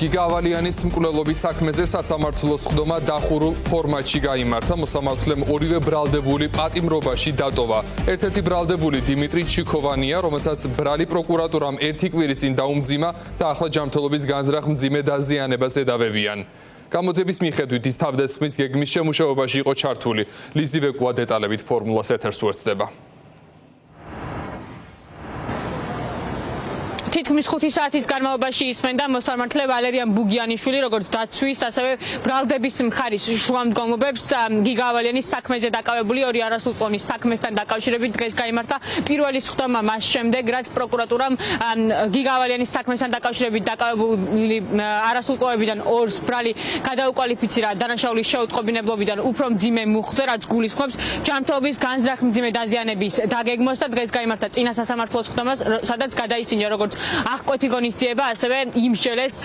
გიგა ავალიანის მკვლელობის საქმეზე სასამართლოს ხდომა დახურულ ფორმატში გაიმართა. მოსამართლემ ორივე ბრალდებული პატიმრობაში დატოვა. ერთ-ერთი ბრალდებული დიმიტრი ჩიქოვანია, რომელსაც ბრალი პროკურატურამ ერთი კვირის წინ დაუმძიმა და ახლა ჯანმრთელობის განზრახ მძიმე დაზიანებას ედავებიან. გამოძიების მიხედვით ის თავდასხმის გეგმის შემუშავებაში იყო ჩართული. ლიზი ვეკუა დეტალებით ფორმულას ეთერს უერთდება. თითქმის 5 საათის განმავლობაში ისმენდა მოსამართლე ვალერიან ბუგიანიშვილი, როგორც დაცვის, ასევე ბრალდების მხარის შუამდგომობებს გიგა ავალიანის საქმეზე დაკავებული ორი არასრულწლოვანი საქმესთან დაკავშირებით დღეს გაიმართა პირველი სხდომა მას შემდეგ, რაც პროკურატურამ გიგა ავალიანის საქმესთან დაკავშირებით დაკავებული არასრულწლოვანებიდან ორს ბრალი გადაუკვალიფიცირა დანაშაულის შეუტყობინებლობიდან უფრო მძიმე მუხზე, რაც გულისხმობს ჯანმრთელობის განზრახ მძიმე დაზიანების დაგეგმვას და დღეს გაიმართა წინა სასამართლოს სხდომას, სადაც გადაისინჯა როგორც აღკვეთი ღონისძიება, ასევე იმსჯელეს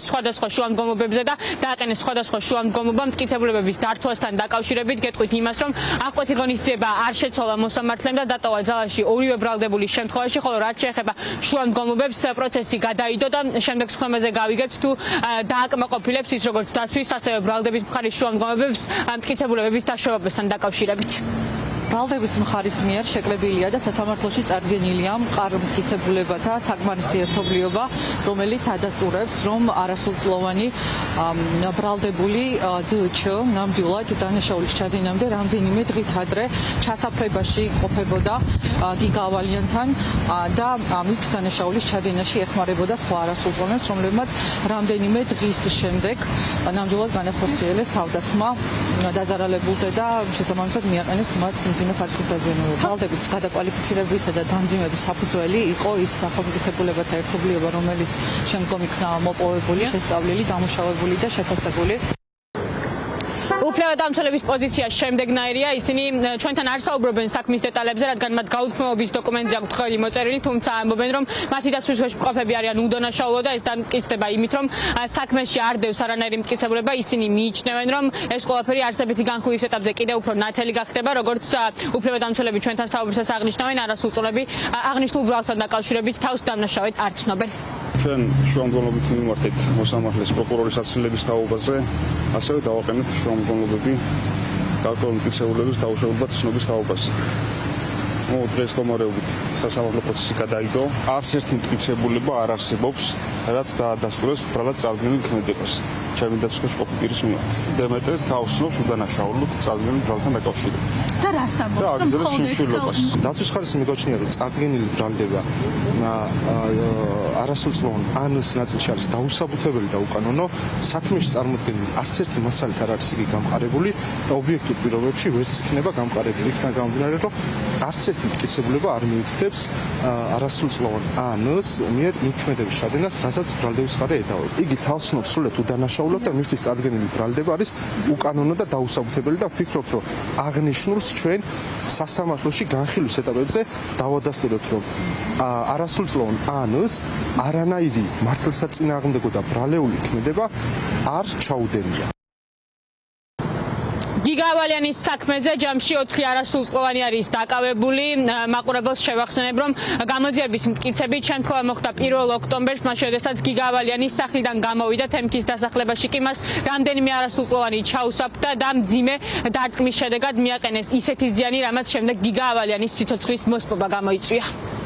სხვადასხვა შუამდგომობებზე და დააყენეს სხვადასხვა შუამდგომობა მტკიცებულებების დართვასთან დაკავშირებით, გეტყვით იმას, რომ აღკვეთი ღონისძიება არ შეცვალა მოსამართლემ და დატოვა ძალაში ორივე ბრალდებულის შემთხვევაში, ხოლო რაც შეეხება შუამდგომობებს, პროცესი გადაიდო და შემდეგ სხდომაზე გავიგებთ თუ დააკმაყოფილებს ის როგორც დაცვის, ასევე ბრალდების მხარის შუამდგომობებს მტკიცებულებების დაშვებასთან დაკავშირებით. ბრალდების მხარის მიერ შეკრებილია და სასამართლოში წარდგენილია მყარ-მტკიცებულებათა საკმარისი ერთობლიობა, რომელიც ადასტურებს, რომ არასრულწლოვანი ბრალდებული დჩ ნამდვილად დანაშაულის ჩადენამდე რამდენიმე დღით ადრე ჩასაფრებაში ყოფებოდა გიგა ავალიანთან და ამით დანაშაულის ჩადენაში ეხმარებოდა სხვა არასრულწლოვანებს, რომლებმაც რამდენიმე დღის შემდეგ ნამდვილად განახორციელეს თავდასხმა დაზარალებულზე და შესაბამისად მიაყენეს მას მძიმე ხარისხის დაზიანება. ბრალდების გადაკვალიფიცირებისა და დამძიმების საფუძველი იყო ის სახელმწიფოებათა ერთობლიობა, რომელიც შემდგომ იქნა მოპოვებული, შესწავლილი, დამუშავებული და შეფასებული. უფლებადამცველების პოზიცია შემდეგნაირია, ისინი ჩვენთან არ საუბრობენ საქმის დეტალებზე, რადგან მათ გაუთქმელობის დოკუმენტზე აქვთ ხელი მოწერილი, თუმცა ამბობენ, რომ მათი დაცვის ქვეშ მყოფები არიან უდანაშაულო და ეს დამტკიცდება იმით, რომ საქმეში არ დევს არანაირი მტკიცებულება, ისინი მიიჩნევენ, რომ ეს ყველაფერი არსებითი განხილვის ეტაპზე კიდევ უფრო ნათელი გახდება, როგორც უფლებადამცველები ჩვენთან საუბრისას აღნიშნავენ, არასრულწლოვანი აღნიშნულ ბრალთან დაკავშირებით თავს დამნაშავედ არ ცნობენ. ჩვენ შუამდგომლობით მიმართეთ მოსამართლეს პროკურორის აცილების თაობაზე, ასევე დავაყენეთ შუამდგომლობები გარკვეული მტკიცებულების დაუშვებად ცნობის თაობაზე. დღეს გამარჯვებით სასამართლო პროცესი გადაიდო. არც ერთი მტკიცებულება არ არსებობს, რაც დაადასტურებს ბრალად წარდგენილ ქმედებას. ჩემი დაცვის ყოფილი პირის მიმართ. დემეტრე თავსნობს უდანაშაულოდ წარდგენილ ბრალთან დაკავშირებით. და რას ამბობს? დაცვის ხარისხი მიგოჩნია, რომ წარდგენილი ბრალდება არასრულწლოვანი ანს ნაწილში არის დაუსაბუთებელი და უკანონო. საქმეში წარმოქმნილი არც ერთი მასალით არ არის იგი გამყარებული და ობიექტურ პირობებში ვერც იქნება გამყარებული. იქნა გამომდინარე, რომ არც ერთი მტკიცებულება არ მიუთითებს არასრულწლოვან ანს მიერ იმქმედების ჩადენას, რასაც ბრალდების მხარე ედავებს. იგი თავსნობს სრულად უდანაშაულოდ და მისთვის წარდგენილი ბრალდება არის უკანონო და დაუსაბუთებელი და ვფიქრობ, რომ აღნიშნულს ჩვენ სასამართლოში განხილვის ეტაპებზე დავადასტურებთ, რომ არასრულწლოვან ანს არანაირი მართლსაწინააღმდეგო და ბრალეული ქმედება არ ჩაუდენია. გიგა ავალიანის საქმეზე ჯამში 4 არასრულწლოვანი არის დაკავებული. მაყურებელს შევახსენებ, რომ გამოძიების მტკიცებით შემთხვევა მოხდა 1 ოქტომბერს, მას შესაძაც გიგა ავალიანის სახლიდან გამოვიდა თემქის დასახლებაში კი მას რამდენიმე არასრულწლოვანი ჩაუსაფრდა და მძიმე დარტყმის შედეგად მიაყენეს ისეთი ზიანი, რამაც შემდეგ გიგა ავალიანის სიცოცხლის მოსპობა გამოიწვია.